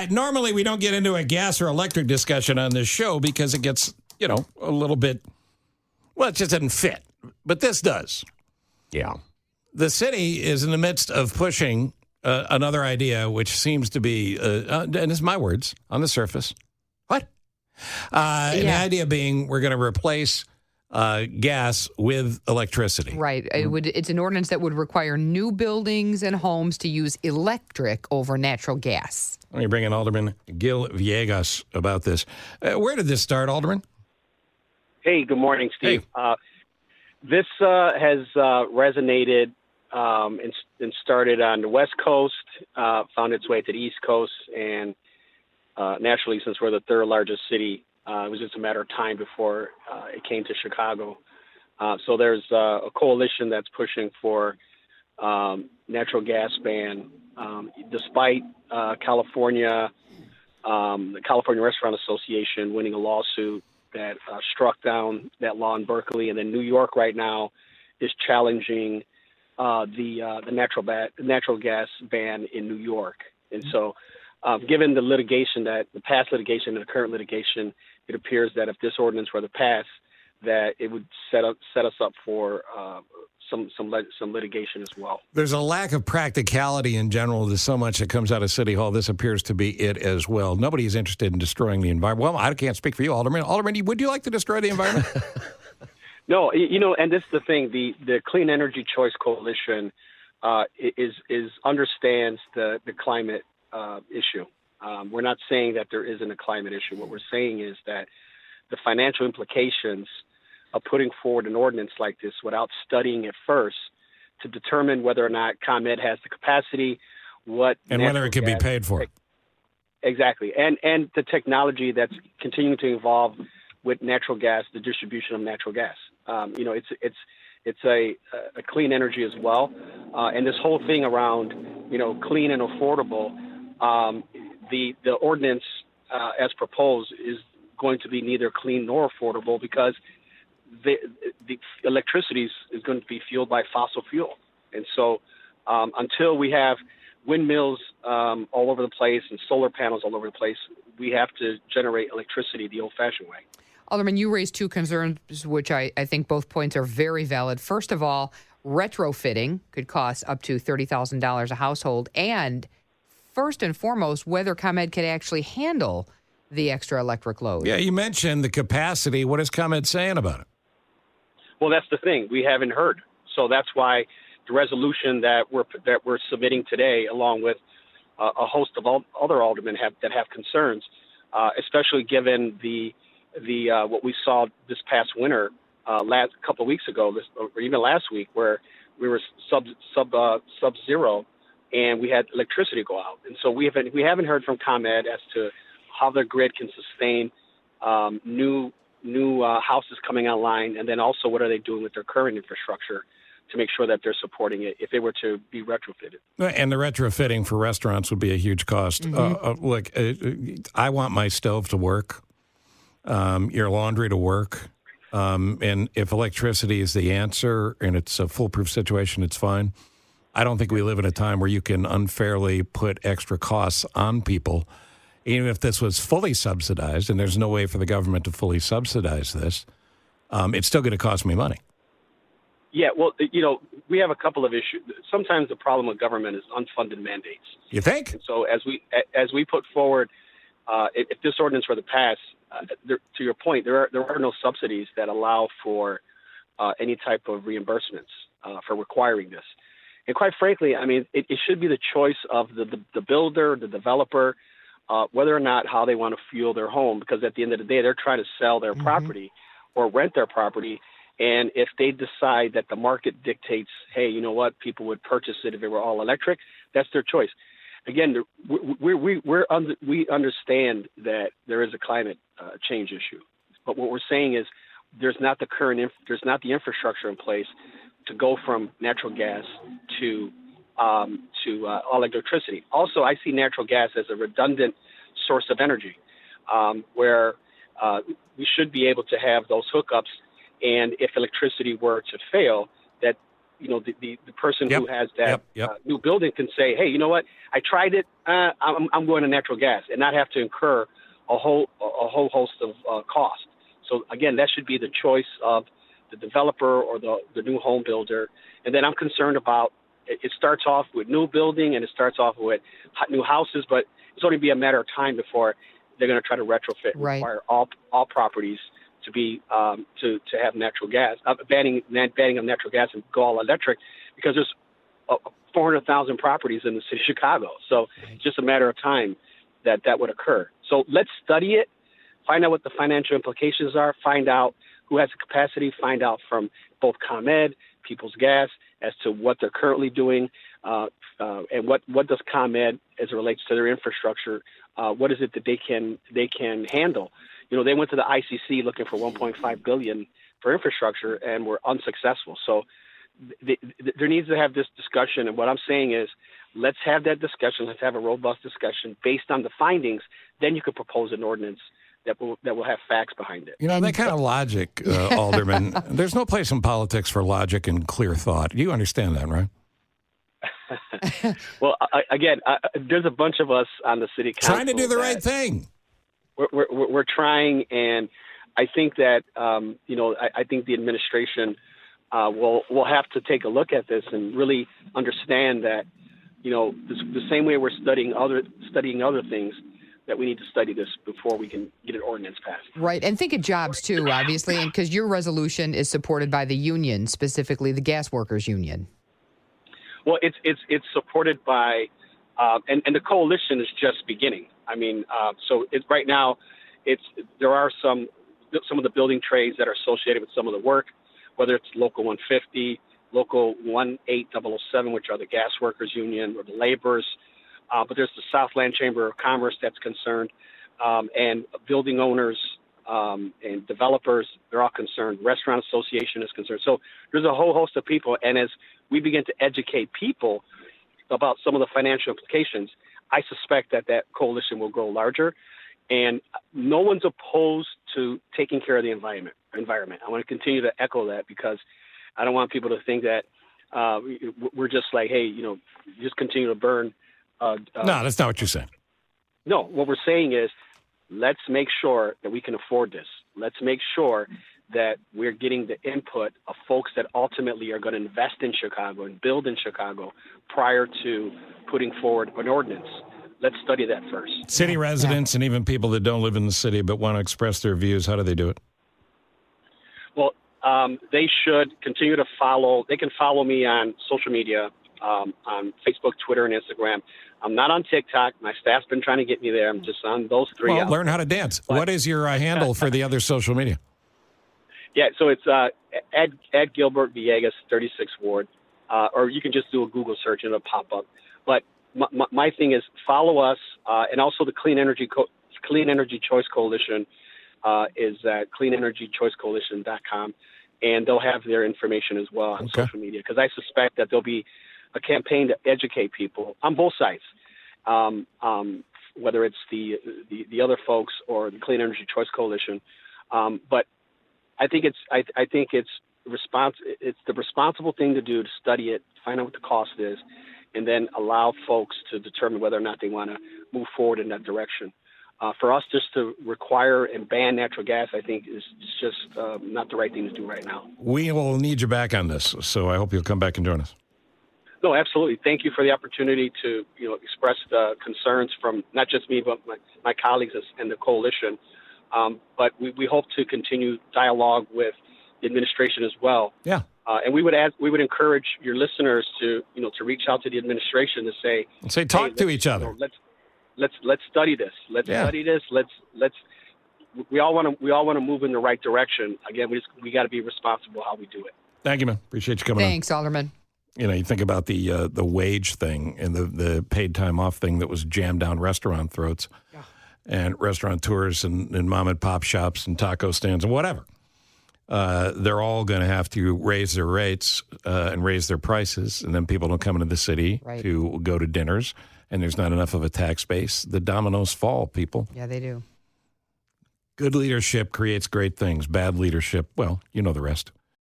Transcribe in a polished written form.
Normally, we don't get into a gas or electric discussion on this show because it gets, a little bit, well, it just doesn't fit. But this does. Yeah. The city is in the midst of pushing another idea, which seems to be, and it's my words, on the surface. What? And the idea being we're going to replace gas with electricity. Right. It's an ordinance that would require new buildings and homes to use electric over natural gas. Let me bring in Alderman Gil Villegas about this. Where did this start, Alderman? Hey, good morning, Steve. Hey. This has resonated and started on the West Coast, found its way to the East Coast, and naturally, since we're the third largest city, it was just a matter of time before it came to Chicago. So there's a coalition that's pushing for natural gas ban, despite California, the California Restaurant Association winning a lawsuit that struck down that law in Berkeley, and then New York right now is challenging the natural gas ban in New York. And so, given the past litigation and the current litigation, it appears that if this ordinance were to pass, that it would set us up for some litigation as well. There's a lack of practicality in general. There's so much that comes out of City Hall. This appears to be it as well. Nobody is interested in destroying the environment. Well, I can't speak for you, Alderman. Alderman, would you like to destroy the environment? No, and this is the thing. The Clean Energy Choice Coalition understands the climate issue. We're not saying that there isn't a climate issue. What we're saying is that the financial implications of putting forward an ordinance like this without studying it first to determine whether or not ComEd has the capacity, and whether it can be paid for. Exactly, and the technology that's continuing to evolve with natural gas, the distribution of natural gas. It's a clean energy as well, and this whole thing around clean and affordable. The ordinance as proposed is going to be neither clean nor affordable because the electricity is going to be fueled by fossil fuel. And so until we have windmills all over the place and solar panels all over the place, we have to generate electricity the old-fashioned way. Alderman, you raised two concerns, which I think both points are very valid. First of all, retrofitting could cost up to $30,000 a household. And first and foremost, whether ComEd could actually handle the extra electric load. Yeah, you mentioned the capacity. What is ComEd saying about it? Well, that's the thing. We haven't heard. So that's why the resolution that we're submitting today, along with a host of other aldermen that have concerns, especially given the what we saw this past winter, last couple of weeks ago, or even last week, where we were sub-zero, and we had electricity go out. And so we haven't heard from ComEd as to how the grid can sustain new houses coming online, and then also what are they doing with their current infrastructure to make sure that they're supporting it if they were to be retrofitted. And the retrofitting for restaurants would be a huge cost. Mm-hmm. Look, I want my stove to work, your laundry to work, and if electricity is the answer and it's a foolproof situation, it's fine. I don't think we live in a time where you can unfairly put extra costs on people. Even if this was fully subsidized, and there's no way for the government to fully subsidize this, it's still going to cost me money. Yeah, well, we have a couple of issues. Sometimes the problem with government is unfunded mandates. You think? And so as we put forward, if this ordinance were to pass, to your point, there are no subsidies that allow for any type of reimbursements for requiring this. And quite frankly, I mean, it should be the choice of the builder, the developer, whether or not how they want to fuel their home, because at the end of the day, they're trying to sell their property or rent their property. And if they decide that the market dictates, hey, you know what, people would purchase it if it were all electric, that's their choice. Again, we understand that there is a climate change issue, but what we're saying is there's not the infrastructure in place to go from natural gas to all electricity. Also, I see natural gas as a redundant source of energy, where we should be able to have those hookups. And if electricity were to fail, that the person who has that new building can say, hey, you know what? I tried it. I'm going to natural gas, and not have to incur a whole host of cost. So again, that should be the choice of the developer or the new home builder. And then I'm concerned about it starts off with new building and it starts off with new houses, but it's only be a matter of time before they're going to try to retrofit and require all properties to be to have natural gas, banning of natural gas and go all electric, because there's 400,000 properties in the city of Chicago. So it's just a matter of time that would occur. So let's study it, find out what the financial implications are, find out who has the capacity, find out from both ComEd, People's Gas, as to what they're currently doing, and what does ComEd, as it relates to their infrastructure, what is it that they can handle? They went to the ICC looking for $1.5 billion for infrastructure and were unsuccessful. So there needs to have this discussion. And what I'm saying is, let's have that discussion. Let's have a robust discussion based on the findings. Then you could propose an ordinance that will have facts behind it. That kind of logic, Alderman, there's no place in politics for logic and clear thought. You understand that, right? Well, again, there's a bunch of us on the city council trying to do the right thing. We're trying, and I think that I think the administration will have to take a look at this and really understand that the same way we're studying other things, that we need to study this before we can get an ordinance passed. Right, and think of jobs too, obviously, and because your resolution is supported by the union, specifically the gas workers union. Well, it's supported by, and the coalition is just beginning. I mean, so right now, there are some of the building trades that are associated with some of the work, whether it's Local 150, Local 18007, which are the gas workers union, or the laborers. But there's the Southland Chamber of Commerce that's concerned, and building owners and developers, they're all concerned. Restaurant Association is concerned. So there's a whole host of people. And as we begin to educate people about some of the financial implications, I suspect that coalition will grow larger. And no one's opposed to taking care of the environment. I want to continue to echo that, because I don't want people to think that we're just like, hey, just continue to burn. No, that's not what you're saying. No, what we're saying is, let's make sure that we can afford this. Let's make sure that we're getting the input of folks that ultimately are going to invest in Chicago and build in Chicago prior to putting forward an ordinance. Let's study that first. City residents and even people that don't live in the city but want to express their views, how do they do it? Well, they should continue to follow. They can follow me on social media, on Facebook, Twitter, and Instagram. I'm not on TikTok. My staff's been trying to get me there. I'm just on those three. Well, learn how to dance. What is your handle for the other social media? Yeah, so it's at Gilbert Villegas, 36 Ward, or you can just do a Google search and it'll pop up. But my thing is, follow us, and also the Clean Energy Choice Coalition is at cleanenergychoicecoalition.com, and they'll have their information as well on social media, because I suspect that there'll be a campaign to educate people on both sides, whether it's the other folks or the Clean Energy Choice Coalition. But I think it's the responsible thing to do, to study it, find out what the cost is, and then allow folks to determine whether or not they want to move forward in that direction. For us just to require and ban natural gas, I think is just not the right thing to do right now. We will need you back on this, so I hope you'll come back and join us. No, absolutely. Thank you for the opportunity to express the concerns from not just me, but my colleagues and the coalition. But we hope to continue dialogue with the administration as well. Yeah. And we would encourage your listeners to reach out to the administration to say talk to each other. Let's study this. Let's study this. We all want to move in the right direction. Again, we got to be responsible how we do it. Thank you, man. Appreciate you coming on. Thanks, Alderman. You think about the wage thing and the paid time off thing that was jammed down restaurant throats, and restaurateurs and mom and pop shops and taco stands and whatever. They're all going to have to raise their rates and raise their prices, and then people don't come into the city to go to dinners, and there's not enough of a tax base. The dominoes fall, people. Yeah, they do. Good leadership creates great things. Bad leadership, well, you know the rest.